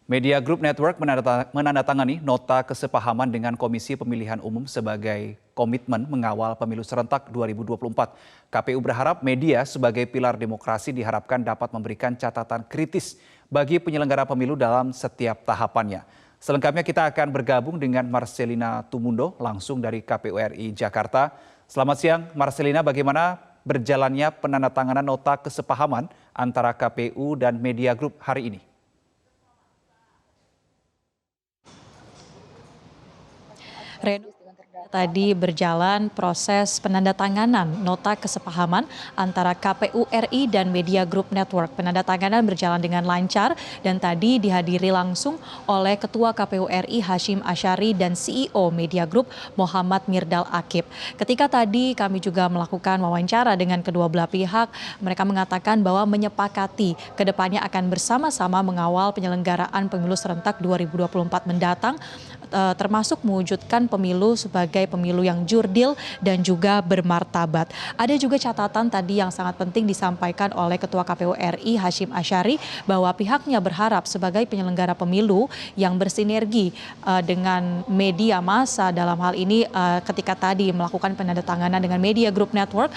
Media Group Network menandatangani nota kesepahaman dengan Komisi Pemilihan Umum sebagai komitmen mengawal pemilu serentak 2024. KPU berharap media sebagai pilar demokrasi diharapkan dapat memberikan catatan kritis bagi penyelenggara pemilu dalam setiap tahapannya. Selengkapnya kita akan bergabung dengan Marcelina Tumundo langsung dari KPU RI Jakarta. Selamat siang Marcelina, bagaimana berjalannya penandatanganan nota kesepahaman antara KPU dan Media Group hari ini? Tadi berjalan proses penandatanganan nota kesepahaman antara KPU RI dan Media Group Network. Penandatanganan berjalan dengan lancar dan tadi dihadiri langsung oleh Ketua KPU RI Hashim Asyari dan CEO Media Group Muhammad Mirdal Akib. Ketika tadi kami juga melakukan wawancara dengan kedua belah pihak, mereka mengatakan bahwa menyepakati kedepannya akan bersama-sama mengawal penyelenggaraan pemilu serentak 2024 mendatang, termasuk mewujudkan pemilu sebagai pemilu yang jurdil dan juga bermartabat. Ada juga catatan tadi yang sangat penting disampaikan oleh Ketua KPU RI Hashim Asyari bahwa pihaknya berharap sebagai penyelenggara pemilu yang bersinergi dengan media massa dalam hal ini ketika tadi melakukan penandatanganan dengan Media Group Network,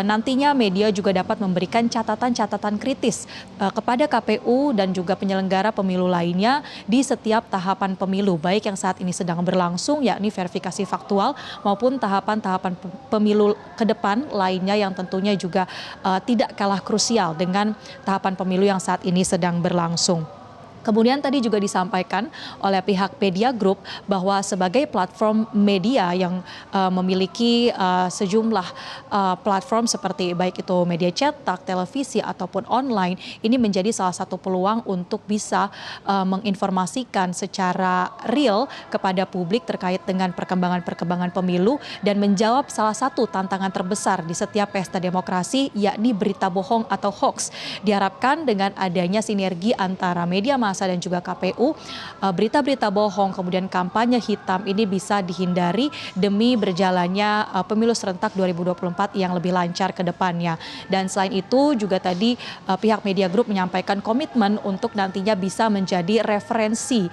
nantinya media juga dapat memberikan catatan-catatan kritis kepada KPU dan juga penyelenggara pemilu lainnya di setiap tahapan pemilu, baik yang saat ini sedang berlangsung yakni verifikasi faktual maupun tahapan-tahapan pemilu ke depan lainnya yang tentunya juga tidak kalah krusial dengan tahapan pemilu yang saat ini sedang berlangsung. Kemudian tadi juga disampaikan oleh pihak Media Group bahwa sebagai platform media yang memiliki sejumlah platform seperti baik itu media cetak, televisi ataupun online, ini menjadi salah satu peluang untuk bisa menginformasikan secara real kepada publik terkait dengan perkembangan-perkembangan pemilu dan menjawab salah satu tantangan terbesar di setiap pesta demokrasi yakni berita bohong atau hoax. Diharapkan dengan adanya sinergi antara media massa dan juga KPU, berita-berita bohong kemudian kampanye hitam ini bisa dihindari demi berjalannya pemilu serentak 2024 yang lebih lancar ke depannya. Dan selain itu juga tadi pihak Media Group menyampaikan komitmen untuk nantinya bisa menjadi referensi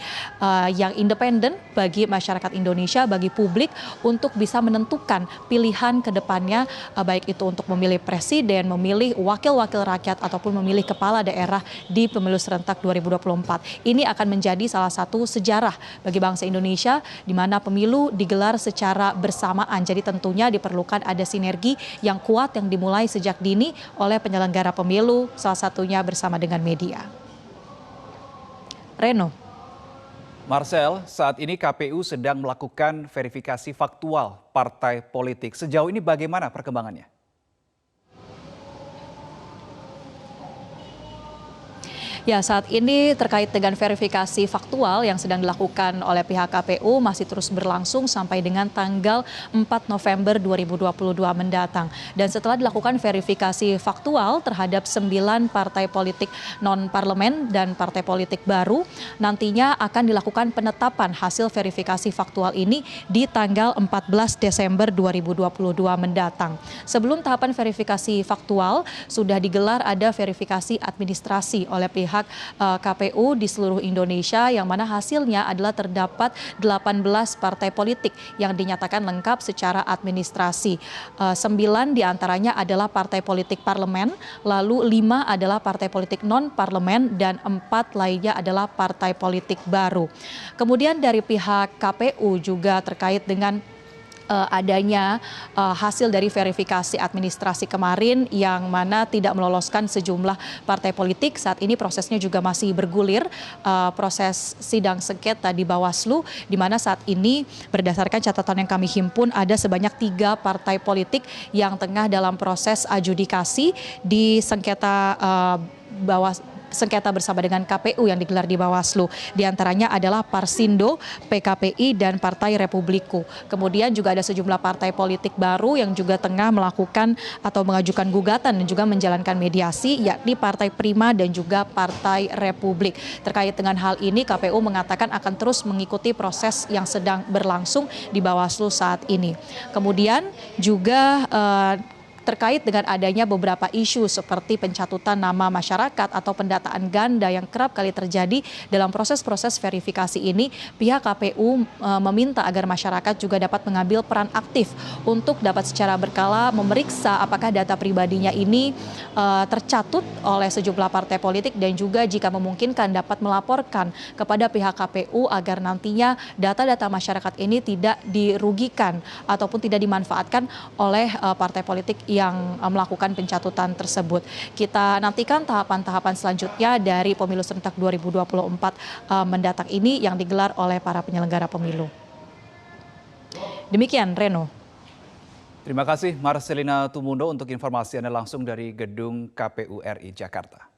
yang independen bagi masyarakat Indonesia, bagi publik untuk bisa menentukan pilihan ke depannya, baik itu untuk memilih presiden, memilih wakil-wakil rakyat ataupun memilih kepala daerah di pemilu serentak 2024. Ini akan menjadi salah satu sejarah bagi bangsa Indonesia di mana pemilu digelar secara bersamaan. Jadi tentunya diperlukan ada sinergi yang kuat yang dimulai sejak dini oleh penyelenggara pemilu, salah satunya bersama dengan media. Reno. Marcel, saat ini KPU sedang melakukan verifikasi faktual partai politik. Sejauh ini bagaimana perkembangannya? Ya, saat ini terkait dengan verifikasi faktual yang sedang dilakukan oleh pihak KPU masih terus berlangsung sampai dengan tanggal 4 November 2022 mendatang. Dan setelah dilakukan verifikasi faktual terhadap 9 partai politik non-parlemen dan partai politik baru, nantinya akan dilakukan penetapan hasil verifikasi faktual ini di tanggal 14 Desember 2022 mendatang. Sebelum tahapan verifikasi faktual, sudah digelar ada verifikasi administrasi oleh pihak KPU di seluruh Indonesia yang mana hasilnya adalah terdapat 18 partai politik yang dinyatakan lengkap secara administrasi. 9 diantaranya adalah partai politik parlemen, lalu 5 adalah partai politik non-parlemen dan 4 lainnya adalah partai politik baru. Kemudian dari pihak KPU juga terkait dengan adanya hasil dari verifikasi administrasi kemarin yang mana tidak meloloskan sejumlah partai politik. Saat ini prosesnya juga masih bergulir, proses sidang sengketa di Bawaslu, di mana saat ini berdasarkan catatan yang kami himpun ada sebanyak 3 partai politik yang tengah dalam proses adjudikasi di sengketa sengketa bersama dengan KPU yang digelar di Bawaslu. Di antaranya adalah Parsindo, PKPI, dan Partai Republiku. Kemudian juga ada sejumlah partai politik baru yang juga tengah melakukan atau mengajukan gugatan dan juga menjalankan mediasi, yakni Partai Prima dan juga Partai Republik. Terkait dengan hal ini, KPU mengatakan akan terus mengikuti proses yang sedang berlangsung di Bawaslu saat ini. Kemudian juga terkait dengan adanya beberapa isu seperti pencatutan nama masyarakat atau pendataan ganda yang kerap kali terjadi dalam proses-proses verifikasi ini, pihak KPU meminta agar masyarakat juga dapat mengambil peran aktif untuk dapat secara berkala memeriksa apakah data pribadinya ini tercatut oleh sejumlah partai politik dan juga jika memungkinkan dapat melaporkan kepada pihak KPU agar nantinya data-data masyarakat ini tidak dirugikan ataupun tidak dimanfaatkan oleh partai politik yang melakukan pencatutan tersebut. Kita nantikan tahapan-tahapan selanjutnya dari pemilu serentak 2024 mendatang ini yang digelar oleh para penyelenggara pemilu. Demikian, Reno. Terima kasih Marcelina Tumundo untuk informasi Anda langsung dari Gedung KPU RI Jakarta.